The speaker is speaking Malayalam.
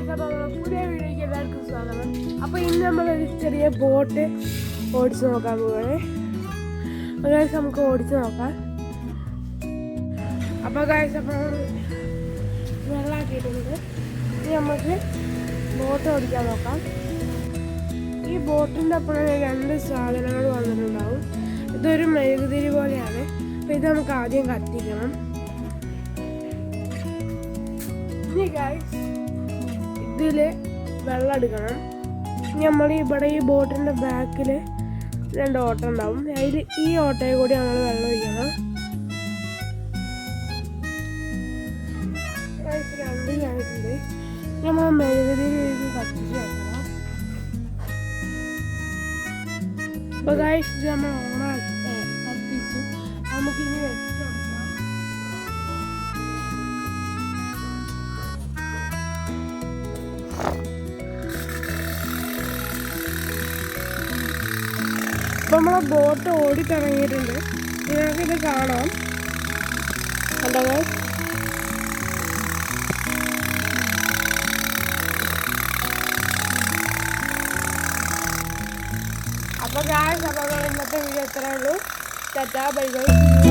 ഗൈസ്, അപ്പോൾ നമ്മുടെ പുതിയ വീഡിയോയ്ക്ക് എല്ലാവർക്കും സ്വാഗതം. അപ്പോൾ ഇന്ന് നമ്മളൊരു ചെറിയ ബോട്ട് ഓടിച്ച് നോക്കാൻ പോവുകയാണ്. ഗൈസ്, നമുക്ക് ഓടിച്ച് നോക്കാം. അപ്പോൾ ഗൈസ്, അപ്പോൾ വെള്ളമാക്കിയിട്ടുണ്ട്. ഇനി നമുക്ക് ബോട്ട് ഓടിക്കാൻ നോക്കാം. ഈ ബോട്ടിൻ്റെ അപ്പുറം രണ്ട് സാധനങ്ങൾ വന്നിട്ടുണ്ടാവും. ഇതൊരു മെഴുകുതിരി പോലെയാണ്. അപ്പോൾ ഇത് നമുക്ക് ആദ്യം കത്തിക്കണം. ഇനി ഗൈസ്, ഇതിൽ വെള്ളം എടുക്കണം. നമ്മൾ ഇവിടെ ഈ ബോട്ടിൻ്റെ ബാക്കിൽ രണ്ട് ഓട്ട ഉണ്ടാവും. അതിൽ ഈ ഓട്ടയിൽ കൂടി നമ്മൾ വെള്ളം ഒഴിക്കണം. രണ്ടിലായിട്ടുണ്ട്. നമ്മൾ മെഴുകുതിരി കത്തിച്ച് വെക്കണം. അപ്പോൾ ഗൈസ്, ഇത് നമ്മൾ കത്തിച്ചു. നമുക്കിനി വെച്ച് കൊടുക്കാം. അപ്പോൾ നമ്മളെ ബോട്ട് ഓടിത്തുടങ്ങിയിട്ടുണ്ട്. നിങ്ങൾക്കിത് കാണാം. കണ്ടോ ഗൈസ്? അപ്പോൾ ഗൈസ്, അപ്പോൾ ഇന്നത്തെ വീഡിയോ ഇത്രയേ ഉള്ളൂ. Tata, bye bye.